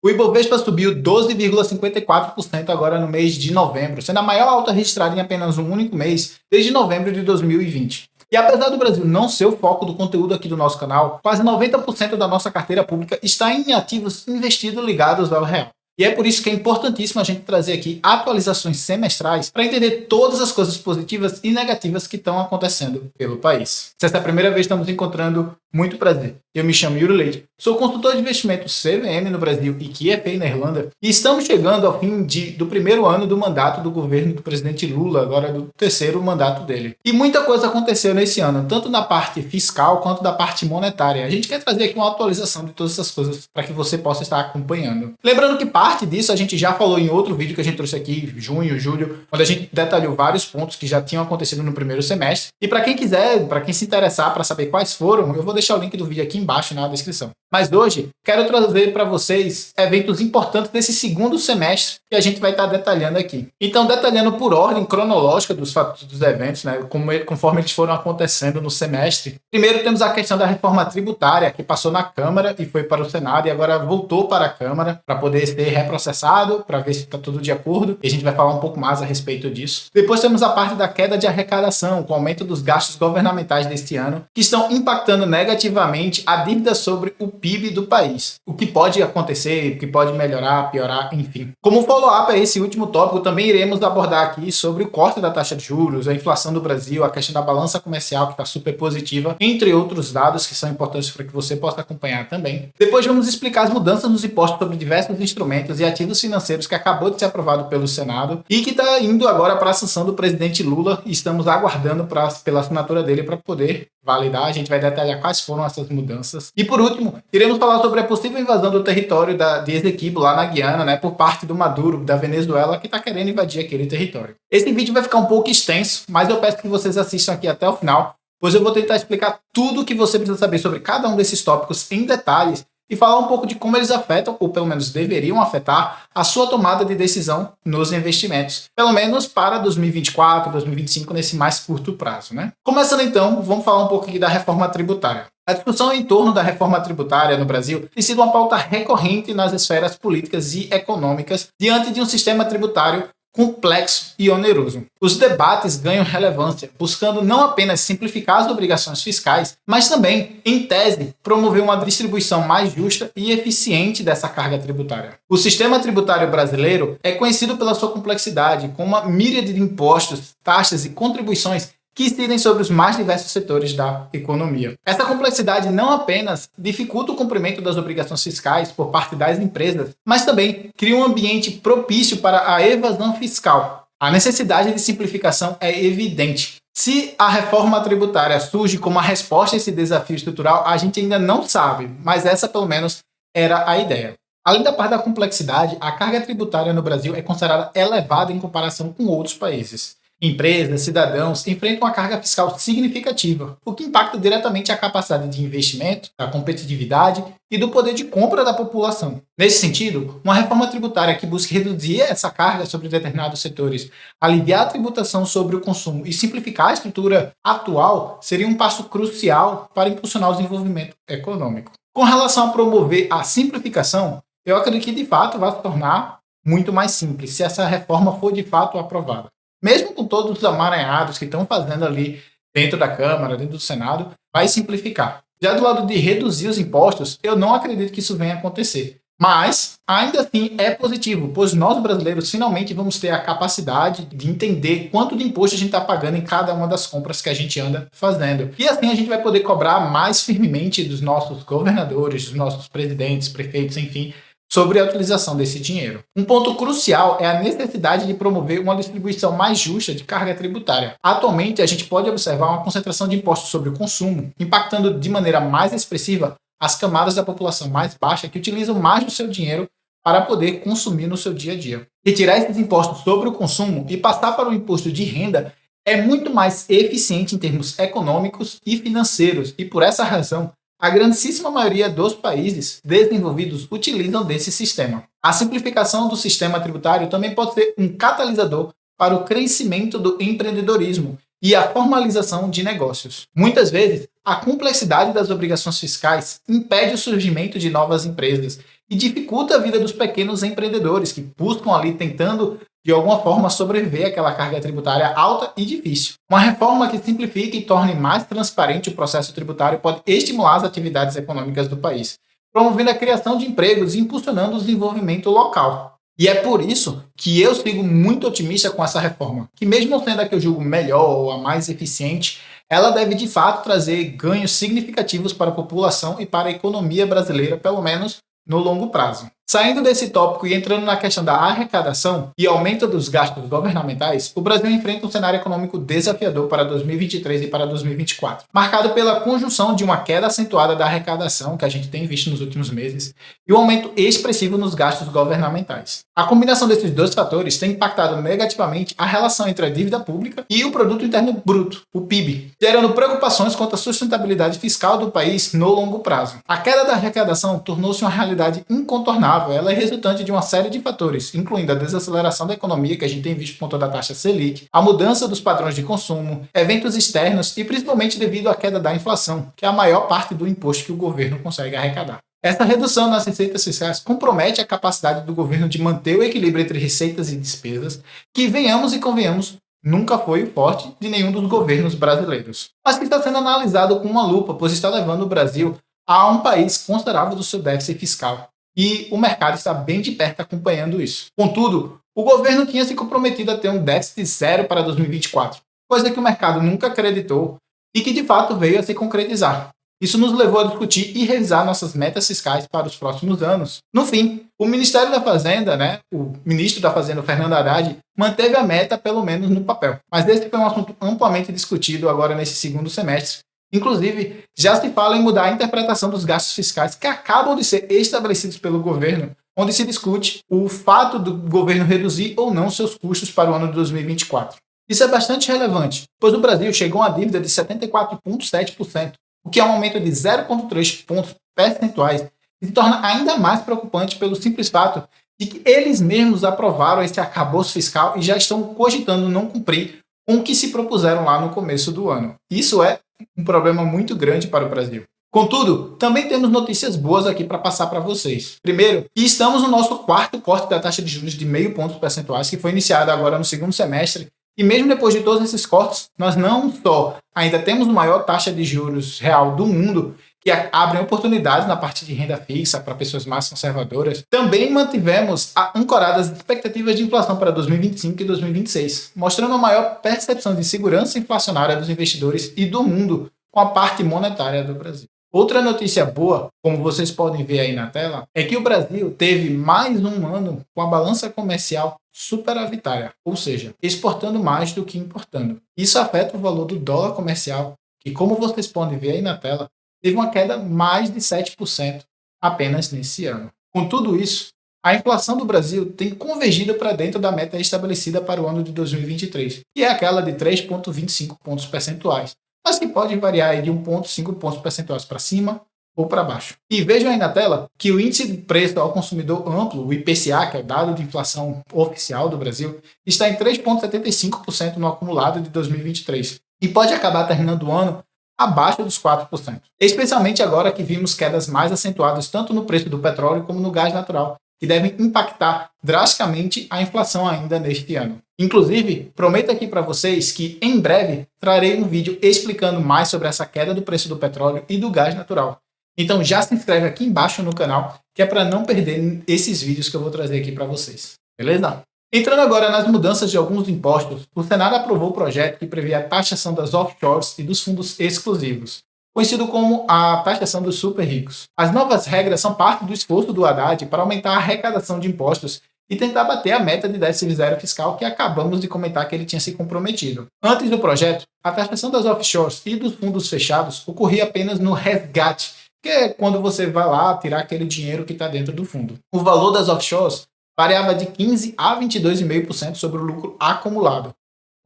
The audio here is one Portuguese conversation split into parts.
O Ibovespa subiu 12,54% agora no mês de novembro, sendo a maior alta registrada em apenas um único mês, desde novembro de 2020. E apesar do Brasil não ser o foco do conteúdo aqui do nosso canal, quase 90% da nossa carteira pública está em ativos investidos ligados ao real. E é por isso que é importantíssimo a gente trazer aqui atualizações semestrais para entender todas as coisas positivas e negativas que estão acontecendo pelo país. Se essa é a primeira vez que estamos encontrando, muito prazer. Eu me chamo Yuri Leite, sou consultor de investimentos CVM no Brasil e QFA na Irlanda, e estamos chegando ao fim do primeiro ano do mandato do governo do presidente Lula, agora do terceiro mandato dele. E muita coisa aconteceu nesse ano, tanto na parte fiscal quanto da parte monetária. A gente quer trazer aqui uma atualização de todas essas coisas para que você possa estar acompanhando. Lembrando que parte disso a gente já falou em outro vídeo que a gente trouxe aqui, junho, julho, onde a gente detalhou vários pontos que já tinham acontecido no primeiro semestre. E para quem quiser, para quem se interessar para saber quais foram, eu vou deixar o link do vídeo aqui embaixo na descrição. Mas hoje, quero trazer para vocês eventos importantes desse segundo semestre que a gente vai estar detalhando aqui. Então, detalhando por ordem cronológica dos eventos, né, conforme eles foram acontecendo no semestre. Primeiro, temos a questão da reforma tributária, que passou na Câmara e foi para o Senado, e agora voltou para a Câmara para poder ser reprocessado, para ver se está tudo de acordo. E a gente vai falar um pouco mais a respeito disso. Depois, temos a parte da queda de arrecadação, com o aumento dos gastos governamentais deste ano, que estão impactando negativamente a dívida sobre o PIB do país. O que pode acontecer, o que pode melhorar, piorar, enfim. Como follow-up a esse último tópico, também iremos abordar aqui sobre o corte da taxa de juros, a inflação do Brasil, a questão da balança comercial, que está super positiva, entre outros dados que são importantes para que você possa acompanhar também. Depois vamos explicar as mudanças nos impostos sobre diversos instrumentos e ativos financeiros que acabou de ser aprovado pelo Senado e que está indo agora para a sanção do presidente Lula, e estamos aguardando pela assinatura dele para poder validar. A gente vai detalhar quais foram essas mudanças. E por último, iremos falar sobre a possível invasão do território de Essequibo, lá na Guiana, né, por parte do Maduro, da Venezuela, que está querendo invadir aquele território. Esse vídeo vai ficar um pouco extenso, mas eu peço que vocês assistam aqui até o final, pois eu vou tentar explicar tudo o que você precisa saber sobre cada um desses tópicos em detalhes e falar um pouco de como eles afetam, ou pelo menos deveriam afetar, a sua tomada de decisão nos investimentos. Pelo menos para 2024, 2025, nesse mais curto prazo, né? Começando então, vamos falar um pouco aqui da reforma tributária. A discussão em torno da reforma tributária no Brasil tem sido uma pauta recorrente nas esferas políticas e econômicas diante de um sistema tributário complexo e oneroso. Os debates ganham relevância, buscando não apenas simplificar as obrigações fiscais, mas também, em tese, promover uma distribuição mais justa e eficiente dessa carga tributária. O sistema tributário brasileiro é conhecido pela sua complexidade, com uma míriade de impostos, taxas e contribuições que incidem sobre os mais diversos setores da economia. Essa complexidade não apenas dificulta o cumprimento das obrigações fiscais por parte das empresas, mas também cria um ambiente propício para a evasão fiscal. A necessidade de simplificação é evidente. Se a reforma tributária surge como uma resposta a esse desafio estrutural, a gente ainda não sabe, mas essa pelo menos era a ideia. Além da parte da complexidade, a carga tributária no Brasil é considerada elevada em comparação com outros países. Empresas, cidadãos enfrentam uma carga fiscal significativa, o que impacta diretamente a capacidade de investimento, a competitividade e do poder de compra da população. Nesse sentido, uma reforma tributária que busque reduzir essa carga sobre determinados setores, aliviar a tributação sobre o consumo e simplificar a estrutura atual seria um passo crucial para impulsionar o desenvolvimento econômico. Com relação a promover a simplificação, eu acredito que de fato vai se tornar muito mais simples se essa reforma for de fato aprovada. Mesmo com todos os amaranhados que estão fazendo ali dentro da Câmara, dentro do Senado, vai simplificar. Já do lado de reduzir os impostos, eu não acredito que isso venha acontecer. Mas, ainda assim, é positivo, pois nós brasileiros finalmente vamos ter a capacidade de entender quanto de imposto a gente está pagando em cada uma das compras que a gente anda fazendo. E assim a gente vai poder cobrar mais firmemente dos nossos governadores, dos nossos presidentes, prefeitos, enfim, sobre a utilização desse dinheiro. Um ponto crucial é a necessidade de promover uma distribuição mais justa de carga tributária. Atualmente, a gente pode observar uma concentração de impostos sobre o consumo, impactando de maneira mais expressiva as camadas da população mais baixa que utilizam mais do seu dinheiro para poder consumir no seu dia a dia. Retirar esses impostos sobre o consumo e passar para o imposto de renda é muito mais eficiente em termos econômicos e financeiros, e por essa razão, a grandíssima maioria dos países desenvolvidos utilizam desse sistema. A simplificação do sistema tributário também pode ser um catalisador para o crescimento do empreendedorismo e a formalização de negócios. Muitas vezes, a complexidade das obrigações fiscais impede o surgimento de novas empresas e dificulta a vida dos pequenos empreendedores que buscam ali tentando de alguma forma sobreviver àquela carga tributária alta e difícil. Uma reforma que simplifique e torne mais transparente o processo tributário pode estimular as atividades econômicas do país, promovendo a criação de empregos e impulsionando o desenvolvimento local. E é por isso que eu sigo muito otimista com essa reforma, que mesmo sendo a que eu julgo melhor ou a mais eficiente, ela deve de fato trazer ganhos significativos para a população e para a economia brasileira, pelo menos no longo prazo. Saindo desse tópico e entrando na questão da arrecadação e aumento dos gastos governamentais, o Brasil enfrenta um cenário econômico desafiador para 2023 e para 2024, marcado pela conjunção de uma queda acentuada da arrecadação, que a gente tem visto nos últimos meses, e um aumento expressivo nos gastos governamentais. A combinação desses dois fatores tem impactado negativamente a relação entre a dívida pública e o Produto Interno Bruto, o PIB, gerando preocupações quanto à sustentabilidade fiscal do país no longo prazo. A queda da arrecadação tornou-se uma realidade incontornável. Ela é resultante de uma série de fatores, incluindo a desaceleração da economia, que a gente tem visto por conta da taxa Selic, a mudança dos padrões de consumo, eventos externos e principalmente devido à queda da inflação, que é a maior parte do imposto que o governo consegue arrecadar. Essa redução nas receitas fiscais compromete a capacidade do governo de manter o equilíbrio entre receitas e despesas, que, venhamos e convenhamos, nunca foi o forte de nenhum dos governos brasileiros, mas que está sendo analisado com uma lupa, pois está levando o Brasil a um país considerável do seu déficit fiscal. E o mercado está bem de perto acompanhando isso. Contudo, o governo tinha se comprometido a ter um déficit zero para 2024, coisa que o mercado nunca acreditou e que de fato veio a se concretizar. Isso nos levou a discutir e revisar nossas metas fiscais para os próximos anos. No fim, o Ministério da Fazenda, o ministro da Fazenda, Fernando Haddad, manteve a meta pelo menos no papel. Mas esse foi um assunto amplamente discutido agora nesse segundo semestre. Inclusive, já se fala em mudar a interpretação dos gastos fiscais que acabam de ser estabelecidos pelo governo, onde se discute o fato do governo reduzir ou não seus custos para o ano de 2024. Isso é bastante relevante, pois o Brasil chegou a uma dívida de 74,7%, o que é um aumento de 0,3 pontos percentuais e se torna ainda mais preocupante pelo simples fato de que eles mesmos aprovaram esse arcabouço fiscal e já estão cogitando não cumprir com o que se propuseram lá no começo do ano. Isso é um problema muito grande para o Brasil. Contudo, também temos notícias boas aqui para passar para vocês. Primeiro, que estamos no nosso quarto corte da taxa de juros de 0,5 pontos percentuais, que foi iniciado agora no segundo semestre, e mesmo depois de todos esses cortes, nós não só ainda temos a maior taxa de juros real do mundo, que abrem oportunidades na parte de renda fixa para pessoas mais conservadoras, também mantivemos ancoradas as expectativas de inflação para 2025 e 2026, mostrando a maior percepção de segurança inflacionária dos investidores e do mundo com a parte monetária do Brasil. Outra notícia boa, como vocês podem ver aí na tela, é que o Brasil teve mais um ano com a balança comercial superavitária, ou seja, exportando mais do que importando. Isso afeta o valor do dólar comercial, que, como vocês podem ver aí na tela, teve uma queda mais de 7% apenas nesse ano. Com tudo isso, a inflação do Brasil tem convergido para dentro da meta estabelecida para o ano de 2023, que é aquela de 3,25 pontos percentuais, mas que pode variar de 1,5 pontos percentuais para cima ou para baixo. E vejam aí na tela que o índice de preço ao consumidor amplo, o IPCA, que é o dado de inflação oficial do Brasil, está em 3,75% no acumulado de 2023 e pode acabar terminando o ano abaixo dos 4%. Especialmente agora que vimos quedas mais acentuadas tanto no preço do petróleo como no gás natural, que devem impactar drasticamente a inflação ainda neste ano. Inclusive, prometo aqui para vocês que em breve trarei um vídeo explicando mais sobre essa queda do preço do petróleo e do gás natural. Então já se inscreve aqui embaixo no canal, que é para não perder esses vídeos que eu vou trazer aqui para vocês. Beleza? Entrando agora nas mudanças de alguns impostos, o Senado aprovou o projeto que prevê a taxação das offshores e dos fundos exclusivos, conhecido como a taxação dos super ricos. As novas regras são parte do esforço do Haddad para aumentar a arrecadação de impostos e tentar bater a meta de déficit zero fiscal que acabamos de comentar que ele tinha se comprometido. Antes do projeto, a taxação das offshores e dos fundos fechados ocorria apenas no resgate, que é quando você vai lá tirar aquele dinheiro que está dentro do fundo. O valor das offshores variava de 15% a 22,5% sobre o lucro acumulado.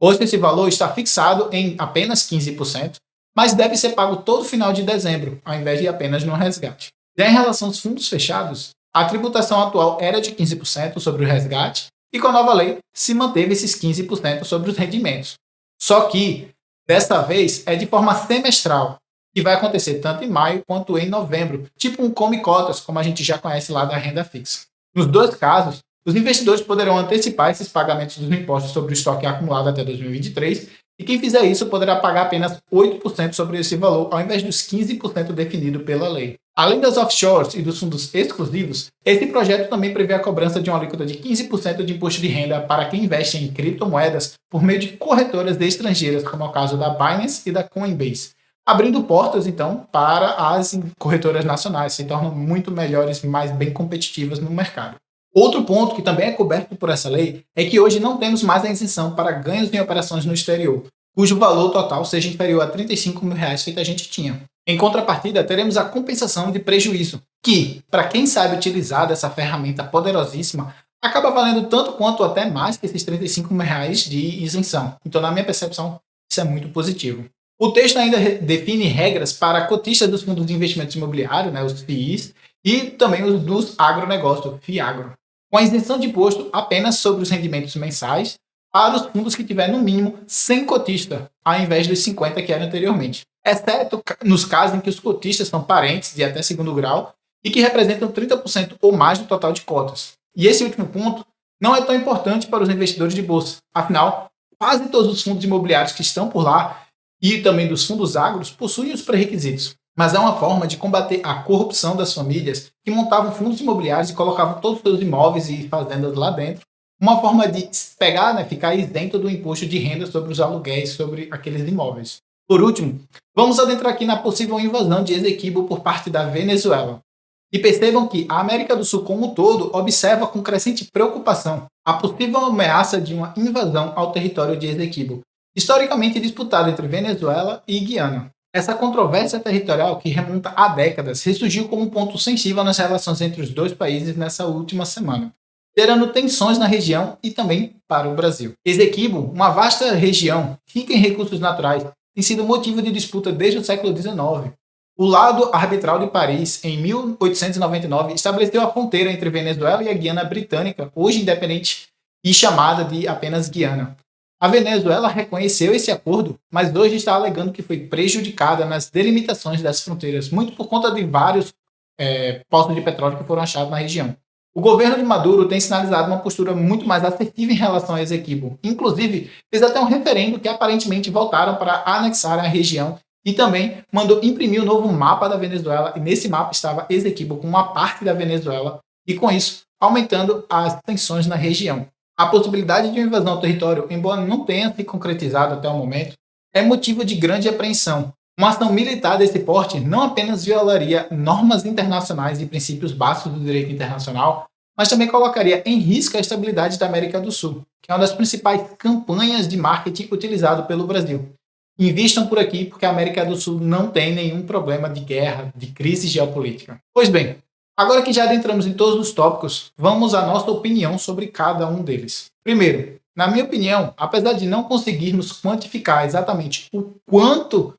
Hoje esse valor está fixado em apenas 15%, mas deve ser pago todo final de dezembro, ao invés de apenas no resgate. Já em relação aos fundos fechados, a tributação atual era de 15% sobre o resgate e com a nova lei se manteve esses 15% sobre os rendimentos. Só que, desta vez, é de forma semestral. que vai acontecer tanto em maio quanto em novembro, tipo um come-cotas, como a gente já conhece lá da renda fixa. Nos dois casos, os investidores poderão antecipar esses pagamentos dos impostos sobre o estoque acumulado até 2023, e quem fizer isso poderá pagar apenas 8% sobre esse valor, ao invés dos 15% definido pela lei. Além das offshores e dos fundos exclusivos, esse projeto também prevê a cobrança de uma alíquota de 15% de imposto de renda para quem investe em criptomoedas por meio de corretoras estrangeiras, como é o caso da Binance e da Coinbase, abrindo portas, então, para as corretoras nacionais, se tornam muito melhores e mais bem competitivas no mercado. Outro ponto que também é coberto por essa lei é que hoje não temos mais a isenção para ganhos em operações no exterior, cujo valor total seja inferior a R$ 35 mil feito a gente tinha. Em contrapartida, teremos a compensação de prejuízo, que, para quem sabe utilizar dessa ferramenta poderosíssima, acaba valendo tanto quanto até mais que esses R$ 35 mil de isenção. Então, na minha percepção, isso é muito positivo. O texto ainda define regras para cotistas dos fundos de investimentos imobiliários, os FIIs, e também os dos agronegócios, FIAGRO, com a isenção de imposto apenas sobre os rendimentos mensais para os fundos que tiver no mínimo 100 cotistas, ao invés dos 50 que eram anteriormente, exceto nos casos em que os cotistas são parentes de até segundo grau e que representam 30% ou mais do total de cotas. E esse último ponto não é tão importante para os investidores de bolsa, afinal, quase todos os fundos imobiliários que estão por lá e também dos fundos agros possuem os pré-requisitos. Mas é uma forma de combater a corrupção das famílias que montavam fundos imobiliários e colocavam todos os seus imóveis e fazendas lá dentro. Uma forma de pegar, ficar isento do imposto de renda sobre os aluguéis, sobre aqueles imóveis. Por último, vamos adentrar aqui na possível invasão de Essequibo por parte da Venezuela. E percebam que a América do Sul como um todo observa com crescente preocupação a possível ameaça de uma invasão ao território de Essequibo, historicamente disputado entre Venezuela e Guiana. Essa controvérsia territorial, que remonta a décadas, ressurgiu como um ponto sensível nas relações entre os dois países nessa última semana, gerando tensões na região e também para o Brasil. Essequibo, uma vasta região rica em recursos naturais, tem sido motivo de disputa desde o século XIX. O Laudo Arbitral de Paris, em 1899, estabeleceu a fronteira entre Venezuela e a Guiana Britânica, hoje independente e chamada de apenas Guiana. A Venezuela reconheceu esse acordo, mas hoje está alegando que foi prejudicada nas delimitações das fronteiras, muito por conta de vários poços de petróleo que foram achados na região. O governo de Maduro tem sinalizado uma postura muito mais assertiva em relação a Essequibo. Inclusive, fez até um referendo que aparentemente voltaram para anexar a região e também mandou imprimir um novo mapa da Venezuela, e nesse mapa estava Essequibo com uma parte da Venezuela, e com isso, aumentando as tensões na região. A possibilidade de uma invasão ao território, embora não tenha se concretizado até o momento, é motivo de grande apreensão. Uma ação militar desse porte não apenas violaria normas internacionais e princípios básicos do direito internacional, mas também colocaria em risco a estabilidade da América do Sul, que é uma das principais campanhas de marketing utilizado pelo Brasil. Invistam por aqui porque a América do Sul não tem nenhum problema de guerra, de crise geopolítica. Pois bem, agora que já adentramos em todos os tópicos, vamos à nossa opinião sobre cada um deles. Primeiro, na minha opinião, apesar de não conseguirmos quantificar exatamente o quanto,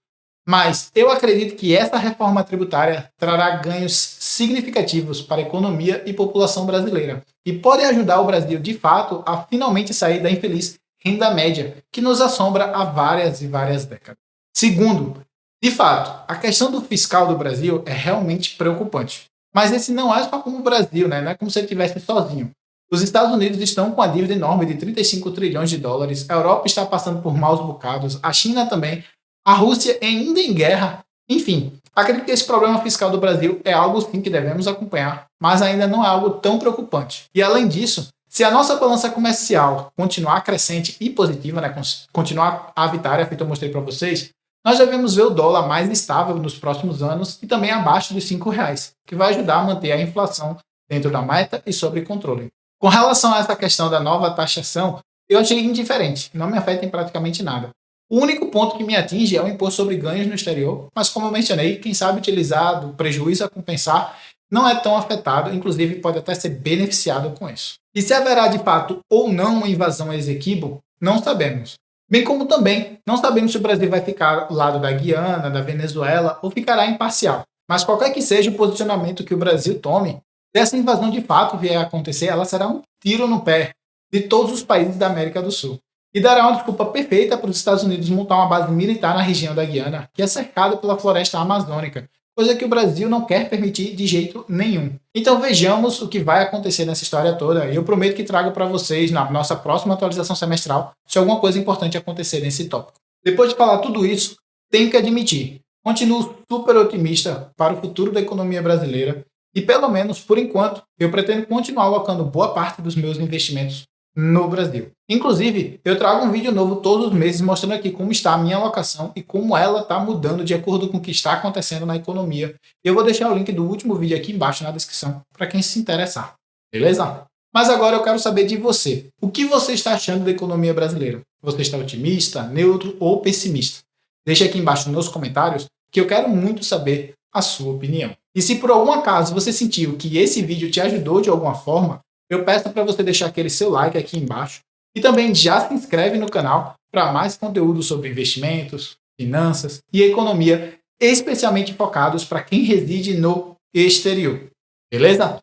mas eu acredito que essa reforma tributária trará ganhos significativos para a economia e população brasileira e pode ajudar o Brasil, de fato, a finalmente sair da infeliz renda média que nos assombra há várias e várias décadas. Segundo, de fato, a questão do fiscal do Brasil é realmente preocupante. Mas esse não é só como o Brasil, não é como se ele estivesse sozinho. Os Estados Unidos estão com a dívida enorme de 35 trilhões de dólares, a Europa está passando por maus bocados, a China também, a Rússia ainda em guerra. Enfim, acredito que esse problema fiscal do Brasil é algo sim que devemos acompanhar, mas ainda não é algo tão preocupante. E além disso, se a nossa balança comercial continuar crescente e positiva, continuar a vitória, feito eu mostrei para vocês, nós devemos ver o dólar mais estável nos próximos anos e também abaixo dos R$ 5, que vai ajudar a manter a inflação dentro da meta e sob controle. Com relação a essa questão da nova taxação, eu achei indiferente, não me afeta em praticamente nada. O único ponto que me atinge é o imposto sobre ganhos no exterior, mas como eu mencionei, quem sabe utilizar do prejuízo a compensar não é tão afetado, inclusive pode até ser beneficiado com isso. E se haverá de fato ou não uma invasão a Essequibo, não sabemos. Bem como também não sabemos se o Brasil vai ficar ao lado da Guiana, da Venezuela ou ficará imparcial. Mas qualquer que seja o posicionamento que o Brasil tome, se essa invasão de fato vier a acontecer, ela será um tiro no pé de todos os países da América do Sul. e dará uma desculpa perfeita para os Estados Unidos montar uma base militar na região da Guiana, que é cercada pela floresta amazônica, coisa que o Brasil não quer permitir de jeito nenhum. Então vejamos o que vai acontecer nessa história toda, e eu prometo que trago para vocês, na nossa próxima atualização semestral, se alguma coisa importante acontecer nesse tópico. Depois de falar tudo isso, tenho que admitir, continuo super otimista para o futuro da economia brasileira, e pelo menos, por enquanto, eu pretendo continuar alocando boa parte dos meus investimentos no Brasil. Inclusive, eu trago um vídeo novo todos os meses mostrando aqui como está a minha alocação e como ela está mudando de acordo com o que está acontecendo na economia. Eu vou deixar o link do último vídeo aqui embaixo na descrição para quem se interessar. Beleza? Mas agora eu quero saber de você. O que você está achando da economia brasileira? Você está otimista, neutro ou pessimista? Deixe aqui embaixo nos comentários que eu quero muito saber a sua opinião. E se por algum acaso você sentiu que esse vídeo te ajudou de alguma forma, eu peço para você deixar aquele seu like aqui embaixo e também já se inscreve no canal para mais conteúdo sobre investimentos, finanças e economia, especialmente focados para quem reside no exterior. Beleza?